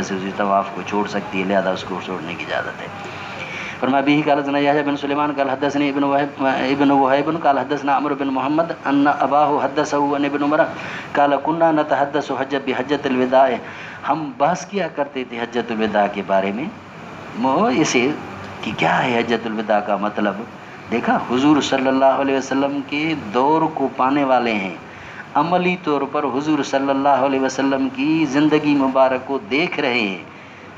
حقیقت سے اسی طواف کو چھوڑ سکتی ہے، لہذا اس کو چھوڑنے کی اجازت ہے۔ فرمایا به قال حدثنا يحيى بن سليمان قال حدثني ابن وهيب قال حدثنا عمرو بن محمد ان اباه حدثه عن ابن عمر قال كنا نتحدث بحجۃ الوداع، ہم بحث کیا کرتے تھے حجۃ الوداع کے بارے میں، اسے کہ کیا ہے حجۃ الوداع کا مطلب۔ دیکھا حضور صلی اللہ علیہ وسلم کے دور کو پانے والے ہیں، عملی طور پر حضور صلی اللہ علیہ وسلم کی زندگی مبارک کو دیکھ رہے ہیں،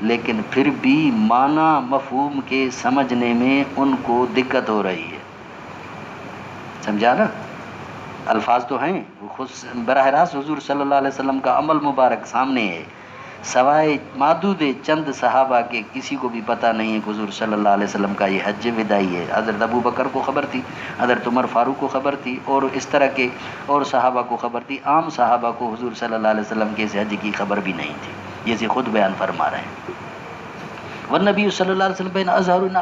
لیکن پھر بھی معنی مفہوم کے سمجھنے میں ان کو دقت ہو رہی ہے۔ سمجھا نا؟ الفاظ تو ہیں، وہ خود براہ راست حضور صلی اللہ علیہ وسلم کا عمل مبارک سامنے ہے، سوائے معدود چند صحابہ کے کسی کو بھی پتہ نہیں ہے کہ حضور صلی اللہ علیہ وسلم کا یہ حج وداعی ہے۔ حضرت ابو بکر کو خبر تھی، حضرت عمر فاروق کو خبر تھی، اور اس طرح کے اور صحابہ کو خبر تھی، عام صحابہ کو حضور صلی اللہ علیہ وسلم کے اس حج کی خبر بھی نہیں تھی، جیسے خود بیان فرما رہے ہیں۔ والنبی صلی اللہ علیہ وسلم بین اظہرنا،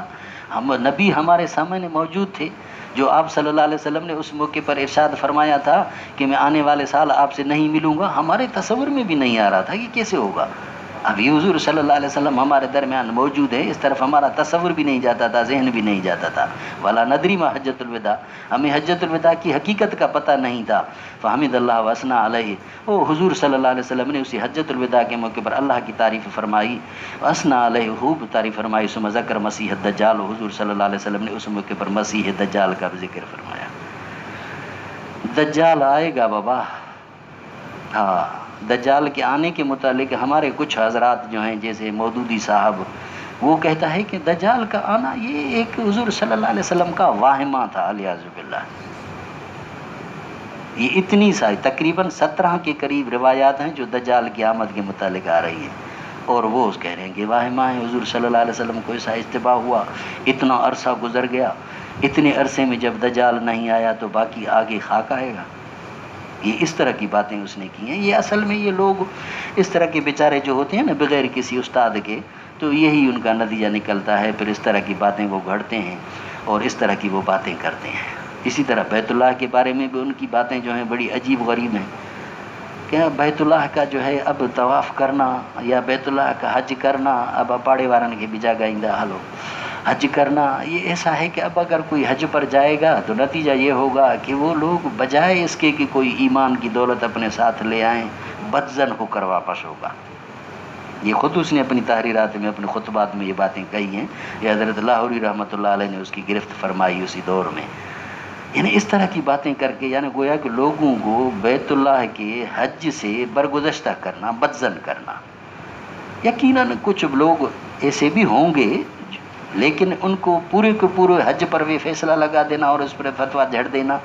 ہم نبی ہمارے سامنے موجود تھے، جو آپ صلی اللہ علیہ وسلم نے اس موقع پر ارشاد فرمایا تھا کہ میں آنے والے سال آپ سے نہیں ملوں گا، ہمارے تصور میں بھی نہیں آ رہا تھا کہ کیسے ہوگا۔ اب یہ حضور صلی اللہ علیہ وسلم ہمارے درمیان موجود ہے، اس طرف ہمارا تصور بھی نہیں جاتا تھا، ذہن بھی نہیں جاتا تھا۔ ولا ندری ما حجۃ الوداع، ہمیں حجۃ الوداع کی حقیقت کا پتہ نہیں تھا۔ فحمد اللہ وثنا علیہ، وہ حضور صلی اللہ علیہ وسلم نے اسی حجۃ الوداع کے موقع پر اللہ کی تعریف فرمائی، وثنا علیہ خوب تعریف فرمائی، ثم ذکر مسیح الدجال، حضور صلی اللہ علیہ وسلم نے اس موقع پر مسیح دجال کا ذکر فرمایا۔ دجال آئے گا بابا، ہاں، دجال کے آنے کے متعلق ہمارے کچھ حضرات جو ہیں جیسے مودودی صاحب، وہ کہتا ہے کہ دجال کا آنا یہ ایک حضور صلی اللہ علیہ وسلم کا واہمہ تھا، الیاذ باللہ۔ یہ اتنی ساری تقریباً 17 کے قریب روایات ہیں جو دجال کی آمد کے متعلق آ رہی ہیں، اور وہ کہہ رہے ہیں کہ واہمہ ہے، حضور صلی اللہ علیہ وسلم کو ایسا اجتباع ہوا، اتنا عرصہ گزر گیا، اتنے عرصے میں جب دجال نہیں آیا تو باقی آگے خاک آئے گا۔ یہ اس طرح کی باتیں اس نے کی ہیں۔ یہ اصل میں یہ لوگ اس طرح کے بیچارے جو ہوتے ہیں نا بغیر کسی استاد کے، تو یہی ان کا نتیجہ نکلتا ہے، پھر اس طرح کی باتیں وہ گھڑتے ہیں اور اس طرح کی وہ باتیں کرتے ہیں۔ اسی طرح بیت اللہ کے بارے میں بھی ان کی باتیں جو ہیں بڑی عجیب غریب ہیں، کہ بیت اللہ کا جو ہے اب طواف کرنا یا بیت اللہ کا حج کرنا، اب اپاڑے وارن کے بجا گائندہ حلو حج کرنا، یہ ایسا ہے کہ اب اگر کوئی حج پر جائے گا تو نتیجہ یہ ہوگا کہ وہ لوگ بجائے اس کے کہ کوئی ایمان کی دولت اپنے ساتھ لے آئیں، بدزن ہو کر واپس ہوگا۔ یہ خود اس نے اپنی تحریرات میں، اپنے خطبات میں یہ باتیں کہی ہیں، یہ حضرت لاہوری رحمۃ اللہ علیہ نے اس کی گرفت فرمائی اسی دور میں۔ یعنی اس طرح کی باتیں کر کے، یعنی گویا کہ لوگوں کو بیت اللہ کے حج سے برگزشتہ کرنا، بدزن کرنا۔ یقیناً کچھ لوگ ایسے بھی ہوں گے، لیکن ان کو پورے کے پورے حج پر بھی فیصلہ لگا دینا اور اس پر فتویٰ جھڑ دینا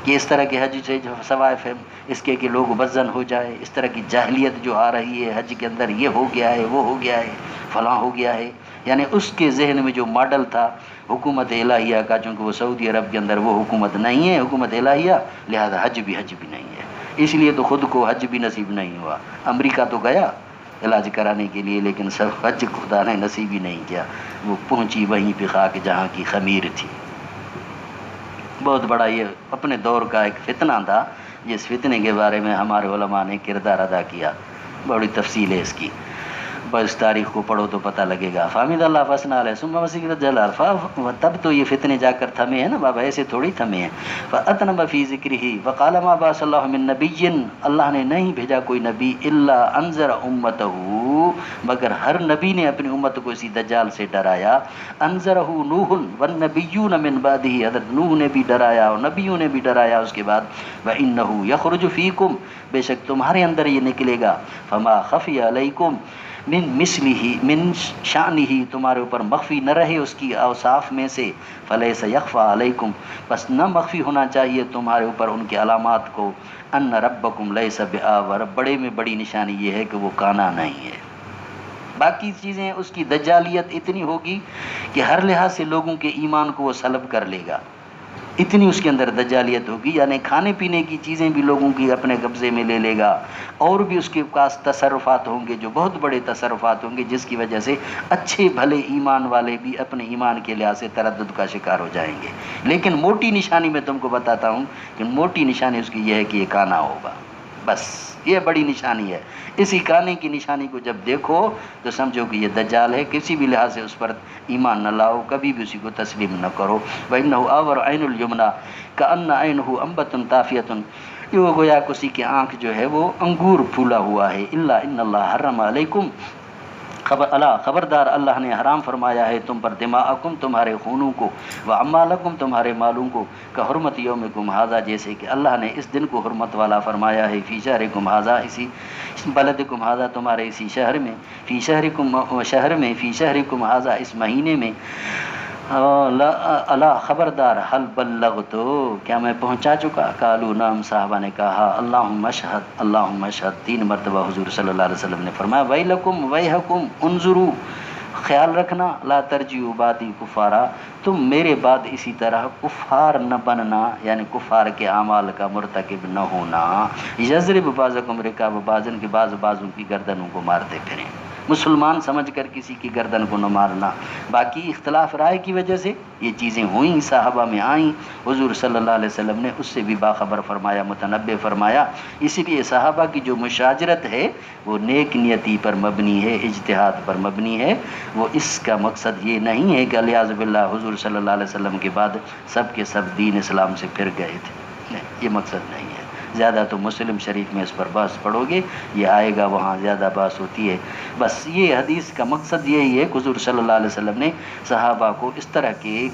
کہ اس طرح کے حج سے جو سوائے اس کے کہ لوگ بدزن ہو جائے، اس طرح کی جاہلیت جو آ رہی ہے حج کے اندر، یہ ہو گیا ہے، وہ ہو گیا ہے، فلاں ہو گیا ہے، یعنی اس کے ذہن میں جو ماڈل تھا حکومت الہیہ کا، چونکہ وہ سعودی عرب کے اندر وہ حکومت نہیں ہے، حکومت الہیہ، لہذا حج بھی نہیں ہے، اس لیے تو خود کو حج بھی نصیب نہیں ہوا۔ امریکہ تو گیا علاج کرانے کے لیے، لیکن سب حج خدا نے نصیب ہی نہیں کیا، وہ پہنچی وہیں پہ خاک جہاں کی خمیر تھی۔ بہت بڑا یہ اپنے دور کا ایک فتنہ تھا، جس فتنے کے بارے میں ہمارے علماء نے کردار ادا کیا، بڑی تفصیل ہے اس کی، بس تاریخ کو پڑھو تو پتہ لگے گا۔ فحمد اللہ فثنا علیہ ثم مسیح الدجال، تب تو یہ فتنے جا کر تھمے ہیں نا بابا، ایسے تھوڑی تھمے ہیں۔ فأتنب فی ذکرہ وقال ما بعث اللہ من نبی، اللہ نے نہیں بھیجا کوئی نبی الا انذر امتہ، مگر ہر نبی نے اپنی امت کو اسی دجال سے ڈرایا۔ انذرہ نوح والنبیون من بعدہ، حضرت نوح نے بھی ڈرایا اور نبیوں نے بھی ڈرایا اس کے بعد۔ وانہ یخرج فیکم، بے شک تمہارے اندر یہ نکلے گا، فما خفی علیکم من مثلہ من شانہ، تمہارے اوپر مخفی نہ رہے اس کی اوصاف میں سے، فلیس یخفی علیکم، بس نہ مخفی ہونا چاہیے تمہارے اوپر ان کے علامات کو، ان ربکم لیس بآور، بڑے میں بڑی نشانی یہ ہے کہ وہ کانا نہیں ہے۔ باقی چیزیں اس کی دجالیت اتنی ہوگی کہ ہر لحاظ سے لوگوں کے ایمان کو وہ سلب کر لے گا، اتنی اس کے اندر دجالیت ہوگی، یعنی کھانے پینے کی چیزیں بھی لوگوں کی اپنے قبضے میں لے لے گا، اور بھی اس کے پاس تصرفات ہوں گے جو بہت بڑے تصرفات ہوں گے، جس کی وجہ سے اچھے بھلے ایمان والے بھی اپنے ایمان کے لحاظ سے تردد کا شکار ہو جائیں گے۔ لیکن موٹی نشانی میں تم کو بتاتا ہوں کہ موٹی نشانی اس کی یہ ہے کہ یہ کانا ہوگا، بس یہ بڑی نشانی ہے. اسی کانے کی نشانی کو جب دیکھو تو سمجھو کہ یہ دجال ہے. کسی بھی لحاظ سے اس پر ایمان نہ لاؤ, کبھی بھی اسی کو تسلیم نہ کرو. وَإِنَّهُ آوَرَ عَيْنُ الْيُمْنَى كَأَنَّ عَيْنُهُ أَنبَتٌ طَافِيَةٌ, یہ گویا کسی کی آنکھ جو ہے وہ انگور پھولا ہوا ہے. إِلَّا إِنَّ اللَّهَ حَرَّمَ عَلَيْكُمْ, خبردار اللہ نے حرام فرمایا ہے تم پر دماءکم تمہارے خونوں کو, واموالکم تمہارے مالوں کو, کا حرمت یومکم ھذا جیسے کہ اللہ نے اس دن کو حرمت والا فرمایا ہے, فی شہرکم ھذا اسی بلدکم ھذا تمہارے اسی شہر میں, فی شہرکم ھذا اس مہینے میں. اللہ خبردار, حل بلغتو کیا میں پہنچا چکا, قالوا نعم صحابہ نے کہا اللہم اشہد اللہم اشہد, 3 مرتبہ حضور صلی اللہ علیہ وسلم نے فرمایا ویلکم ویحکم انظروا, خیال رکھنا, لا ترجعوا بعدی کفارا, تم میرے بعد اسی طرح کفار نہ بننا, یعنی کفار کے اعمال کا مرتکب نہ ہونا. یضرب بعضکم رکاب بعض, کے بعضوں کی گردنوں کو مارتے پھریں, مسلمان سمجھ کر کسی کی گردن کو نہ مارنا. باقی اختلاف رائے کی وجہ سے یہ چیزیں ہوئیں, صحابہ میں آئیں, حضور صلی اللہ علیہ وسلم نے اس سے بھی باخبر فرمایا, متنبہ فرمایا. اسی لیے صحابہ کی جو مشاجرت ہے وہ نیک نیتی پر مبنی ہے, اجتہاد پر مبنی ہے. وہ اس کا مقصد یہ نہیں ہے کہ الیاذ باللہ حضور صلی اللہ علیہ وسلم کے بعد سب کے سب دین اسلام سے پھر گئے تھے, نہیں, یہ مقصد نہیں ہے. زیادہ تو مسلم شریف میں اس پر بحث پڑھو گے, یہ آئے گا, وہاں زیادہ بحث ہوتی ہے. بس یہ حدیث کا مقصد یہی ہے کہ حضور صلی اللہ علیہ وسلم نے صحابہ کو اس طرح کے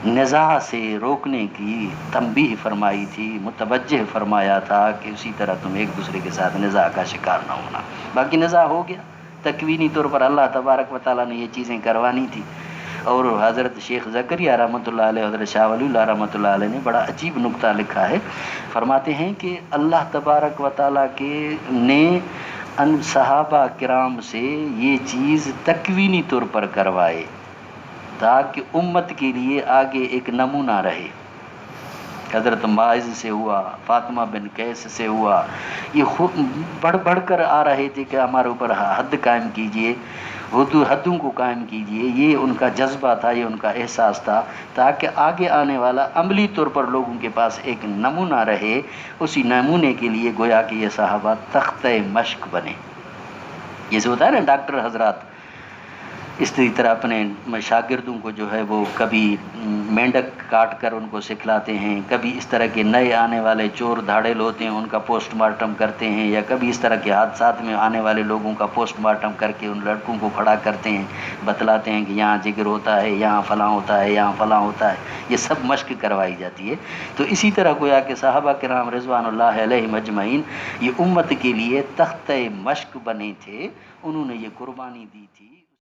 نزاع سے روکنے کی تنبیہ فرمائی تھی, متوجہ فرمایا تھا کہ اسی طرح تم ایک دوسرے کے ساتھ نزاع کا شکار نہ ہونا. باقی نزاع ہو گیا, تکوینی طور پر اللہ تبارک و تعالیٰ نے یہ چیزیں کروانی تھی. اور حضرت شیخ زکریا رحمۃ اللہ علیہ, حضرت شاہ ولی اللہ رحمۃ اللہ علیہ نے بڑا عجیب نکتہ لکھا ہے. فرماتے ہیں کہ اللہ تبارک و تعالیٰ کے نے ان صحابہ کرام سے یہ چیز تکوینی طور پر کروائے تاکہ امت کے لیے آگے ایک نمونہ رہے. حضرت معاذ سے ہوا, فاطمہ بن قیس سے ہوا, یہ خود بڑھ کر آ رہے تھے کہ ہمارے اوپر حد قائم کیجئے, حدوں کو قائم کیجئے. یہ ان کا جذبہ تھا, یہ ان کا احساس تھا, تاکہ آگے آنے والا عملی طور پر لوگوں کے پاس ایک نمونہ رہے. اسی نمونے کے لیے گویا کہ یہ صحابہ تختہ مشق بنے. جیسے ہوتا ہے نا ڈاکٹر حضرات اس طرح اپنے شاگردوں کو جو ہے وہ کبھی مینڈک کاٹ کر ان کو سکھلاتے ہیں, کبھی اس طرح کے نئے آنے والے چور دھاڑیل ہوتے ہیں ان کا پوسٹ مارٹم کرتے ہیں, یا کبھی اس طرح کے حادثات میں آنے والے لوگوں کا پوسٹ مارٹم کر کے ان لڑکوں کو کھڑا کرتے ہیں, بتلاتے ہیں کہ یہاں جگر ہوتا ہے, یہاں فلاں ہوتا ہے, یہاں فلاں ہوتا ہے. یہ سب مشق کروائی جاتی ہے. تو اسی طرح گویا کہ صحابہ کرام رضوان اللہ علیہم اجمعین یہ امت کے لیے تختہ مشق بنے تھے, انہوں نے یہ قربانی دی تھی.